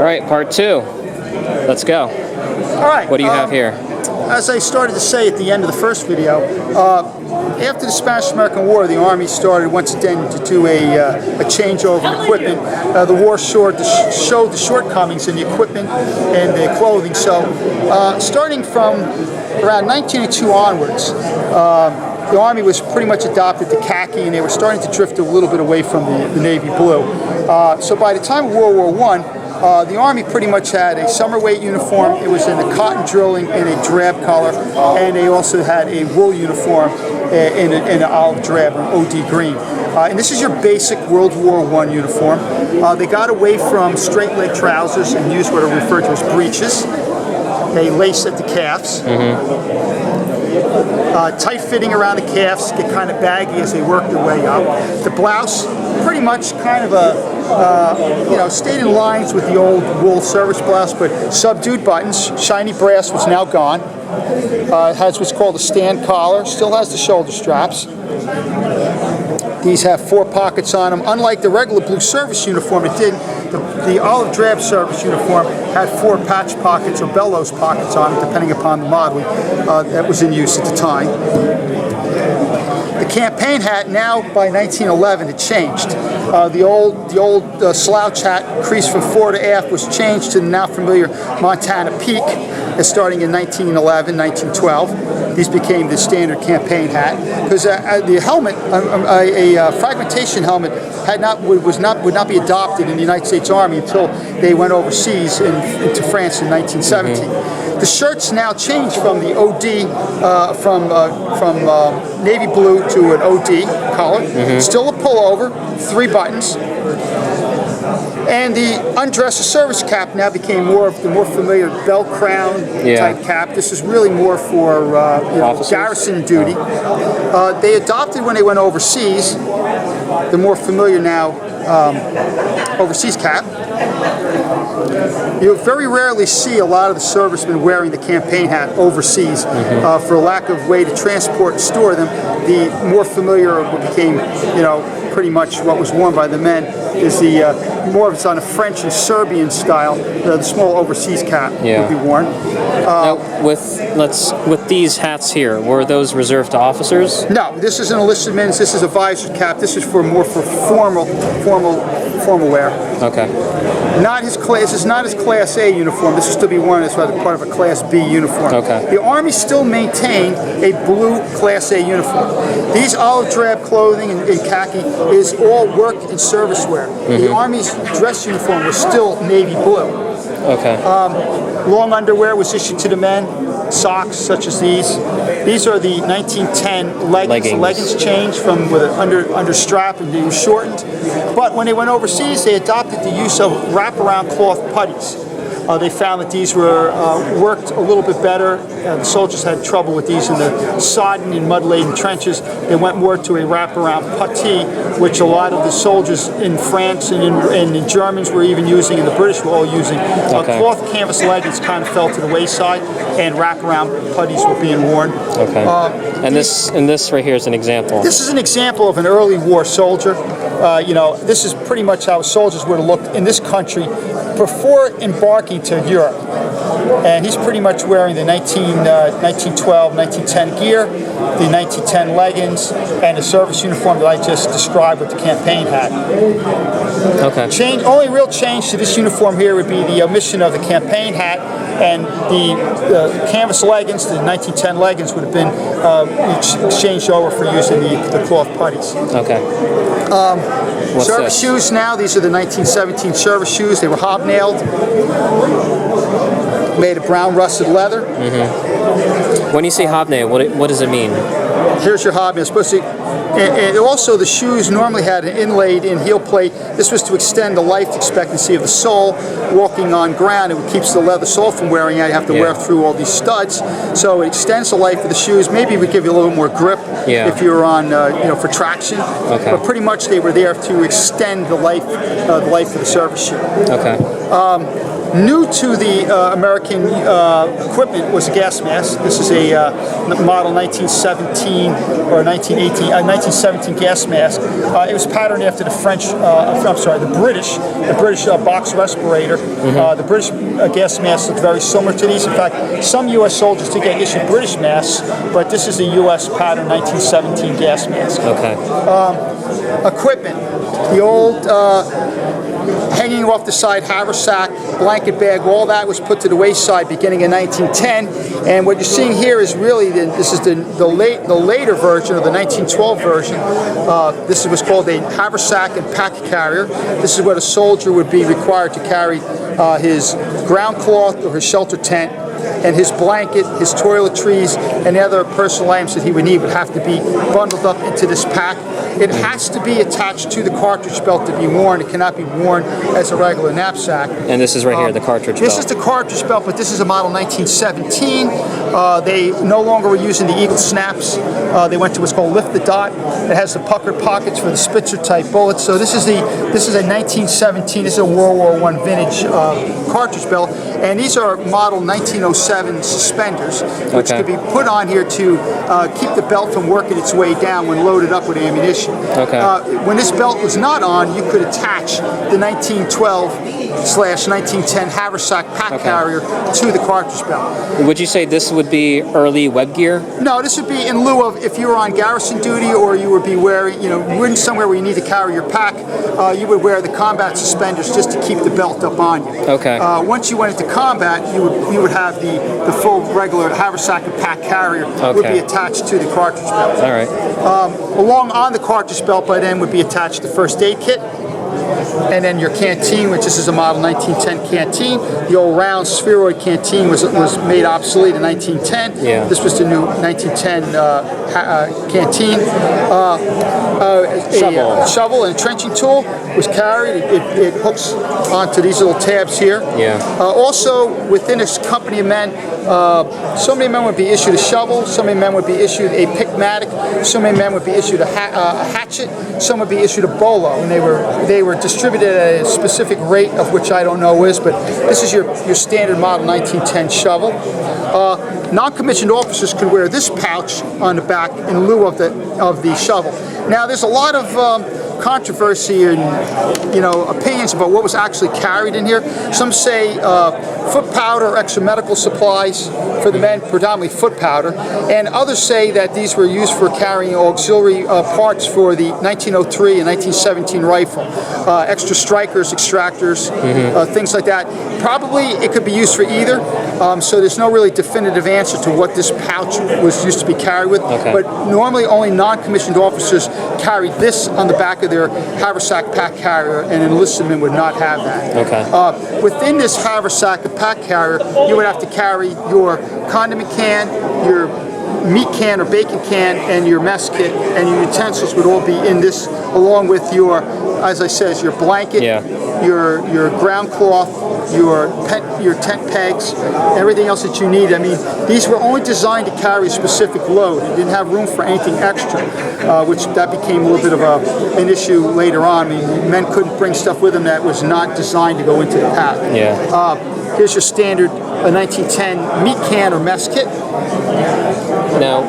right, part 2. Let's go. All right. What do you have here? As I started to say at the end of the first video, after the Spanish-American War, the Army started once again to do a changeover in equipment. The war showed the shortcomings in the equipment and the clothing. So starting from around 1902 onwards, the Army was pretty much adopted to khaki, and they were starting to drift a little bit away from the navy blue. So by the time of World War I, the Army pretty much had a summer weight uniform. It was in a cotton drilling in a drab color, and they also had a wool uniform in an olive drab or OD green. And this is your basic World War I uniform. They got away from straight leg trousers and used what are referred to as breeches. They lace at the calves. Tight fitting around the calves, get kind of baggy as they work their way up. The blouse, pretty much kind of stayed in lines with the old wool service blouse, but subdued buttons. Shiny brass was now gone. It has what's called a stand collar, still has the shoulder straps. These have 4 pockets on them. Unlike the regular blue service uniform, it didn't. The olive drab service uniform had 4 patch pockets or bellows pockets on it, depending upon the model that was in use at the time. The campaign hat, now by 1911, it changed. The old slouch hat, creased from fore to aft, was changed to the now familiar Montana peak, starting in 1911, 1912. These became the standard campaign hat because the helmet, a fragmentation helmet, would not be adopted in the United States Army until they went overseas into France in 1917. The shirts now changed from the OD, from navy blue to an OD color. Still a pullover, 3 buttons. And the undress or service cap now became more of the more familiar bell crown type cap. This is really more for garrison duty. They adopted when they went overseas the more familiar now overseas cap. You very rarely see a lot of the servicemen wearing the campaign hat overseas for a lack of way to transport and store them. The more familiar what became, pretty much what was worn by the men is the more of it's on a French and Serbian style. The small overseas cap would be worn. Now, with these hats here, were those reserved to officers? No, this is an enlisted men's. This is a visored cap. This is more for formal wear. Okay. This is not his Class A uniform. This is to be worn as part of a Class B uniform. Okay. The Army still maintained a blue Class A uniform. These olive drab clothing and khaki is all work and service wear. The Army's dress uniform was still navy blue. Okay. Long underwear was issued to the men. Socks such as these. These are the 1910 leggings. The leggings changed from with an under strap and they were shortened. But when they went overseas, they adopted the use of wraparound cloth puttees. They found that these were worked a little bit better. The soldiers had trouble with these in the sodden and mud-laden trenches. They went more to a wraparound puttee, which a lot of the soldiers in France and the Germans were even using, and the British were all using. Cloth canvas leggings kind of fell to the wayside, and wraparound puttees were being worn. Okay. And this right here is an example. This is an example of an early war soldier. This is pretty much how soldiers would have looked in this country before embarking to Europe. And he's pretty much wearing the 1912, 1910 gear, the 1910 leggings, and the service uniform that I just described with the campaign hat. Okay. Only real change to this uniform here would be the omission of the campaign hat, and the canvas leggings, the 1910 leggings, would have been exchanged over for using the cloth puttees. Okay. Service shoes now, these are the 1917 service shoes. They were hobnailed, made of brown rusted leather. When you say hobnail, what does it mean? Here's your hobnail. And also the shoes normally had an inlaid in heel plate. This was to extend the life expectancy of the sole. Walking on ground, it keeps the leather sole from wearing out. You have to wear through all these studs. So it extends the life of the shoes. Maybe it would give you a little more grip if you were on, for traction. Okay. But pretty much they were there to extend the life of the service shoe. Okay. New to the American equipment was a gas mask. This is a model 1917 or 1917 gas mask. It was patterned after the British box respirator. The British gas masks look very similar to these. In fact, some U.S. soldiers did get issued British masks, but this is a U.S. pattern 1917 gas mask. Okay. Equipment. The old hanging off the side haversack, blanket bag, all that was put to the wayside beginning in 1910. And what you're seeing here is really this is the later version of the 1912 version. This was called a haversack and pack carrier. This is what a soldier would be required to carry his ground cloth or his shelter tent, and his blanket, his toiletries, and the other personal items that he would need would have to be bundled up into this pack. It has to be attached to the cartridge belt to be worn. It cannot be worn as a regular knapsack. And this is right here, the cartridge belt. This is the cartridge belt, but this is a model 1917. They no longer were using the Eagle snaps. They went to what's called Lift the Dot. It has the puckered pockets for the Spitzer type bullets. So this is a 1917. This is a World War I vintage cartridge belt, and these are model 1907 suspenders, which could be put on here to keep the belt from working its way down when loaded up with ammunition. Okay. When this belt was not on, you could attach the 1912/1910 haversack pack carrier to the cartridge belt. Would you say this would be early web gear? No, this would be in lieu of if you were on garrison duty or you would be wearing, you were somewhere where you need to carry your pack, you would wear the combat suspenders just to keep the belt up on you. Okay. Once you went into combat, you would have the full regular haversack and pack carrier would be attached to the cartridge belt. All right. Along on the cartridge belt by then would be attached the first aid kit, and then your canteen, which this is a model 1910 canteen. The old round spheroid canteen was made obsolete in 1910. Yeah. This was the new 1910 canteen. Shovel. A shovel and a trenching tool was carried. It hooks onto these little tabs here. Yeah. Also, within this company of men, so many men would be issued a shovel, so many men would be issued a pickmatic, so many men would be issued a hatchet, some would be issued a bolo, and they were distributed at a specific rate of which I don't know is, but this is your standard model 1910 shovel. Non-commissioned officers could wear this pouch on the back in lieu of the shovel. Now, there's a lot of controversy and opinions about what was actually carried in here. Some say foot powder or extra medical supplies for the men, predominantly foot powder, and others say that these were used for carrying auxiliary parts for the 1903 and 1917 rifle, extra strikers, extractors, things like that. Probably it could be used for either, so there's no really definitive answer to what this pouch was used to be carried with, but normally only non-commissioned officers carried this on the back of their haversack pack carrier, and enlisted men would not have that. Okay. Within this haversack pack carrier, you would have to carry your condiment can, your meat can or bacon can, and your mess kit, and your utensils would all be in this, along with your, as I said, your blanket, your ground cloth, your tent pegs, everything else that you need. I mean, these were only designed to carry a specific load. It didn't have room for anything extra, which that became a little bit of an issue later on. I mean, men couldn't bring stuff with them that was not designed to go into the pack. Yeah. Here's your standard 1910 meat can or mess kit. Now,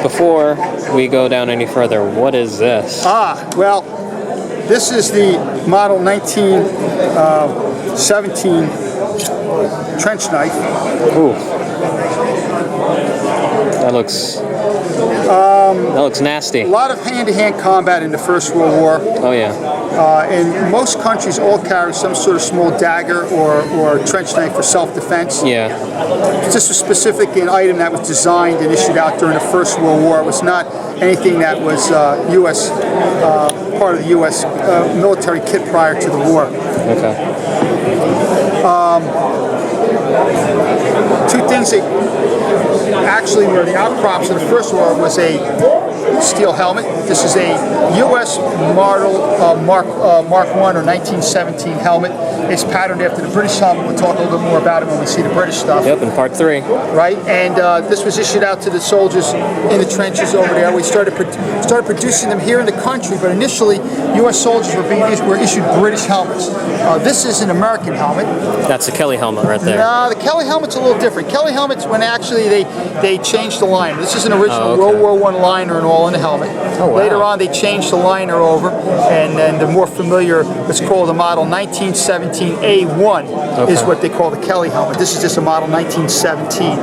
before we go down any further, what is this? Well, this is the model 1917 trench knife. Ooh. That looks nasty. A lot of hand-to-hand combat in the First World War. Oh yeah. And most countries all carry some sort of small dagger or trench knife for self-defense. Yeah. This was specifically an item that was designed and issued out during the First World War. It was not anything that was U.S. Part of the U.S. Military kit prior to the war. Okay. Two things that actually were the outcrops of the First War was a steel helmet. This is a U.S. model Mark I or 1917 helmet. It's patterned after the British helmet. We'll talk a little bit more about it when we see the British stuff. Yep, in part 3. Right, and this was issued out to the soldiers in the trenches over there. We started producing them here in the country, but initially U.S. soldiers were issued British helmets. This is an American helmet. That's the Kelly helmet right there. No, the Kelly helmet's a little different. Kelly helmets, when actually they changed the liner. This is an original Oh, okay. World War I liner and all in the helmet. Oh, wow. Later on, they changed the liner over, and then the more familiar, let's call the model 1917 A1 is Okay. what they call the Kelly helmet. This is just a model 1917.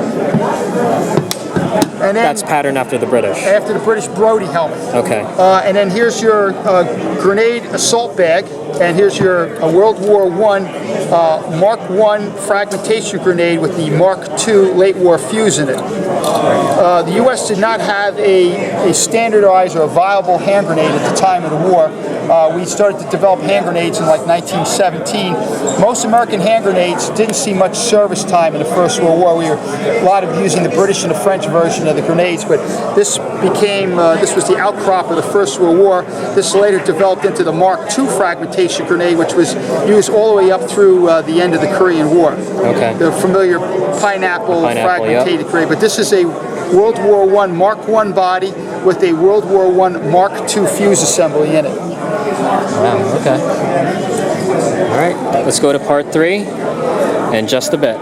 And then That's patterned after the British. after the British Brodie helmet. Okay. And then here's your grenade assault bag, and here's your World War I Mark I fragmentation grenade with the Mark II late war fuse in it. The U.S. did not have a standardized or a viable hand grenade at the time of the war. We started to develop hand grenades in like 1917. Most American hand grenades didn't see much service time in the First World War. We were a lot of using the British and the French version of the grenades, but this was the outcrop of the First World War. This later developed into the Mark II fragmentation grenade, which was used all the way up through the end of the Korean War. Okay. The familiar pineapple fragmented grenade, but this is a World War I Mark I body with a World War I Mark II fuse assembly in it. Wow, okay. All right, let's go to part 3 in just a bit.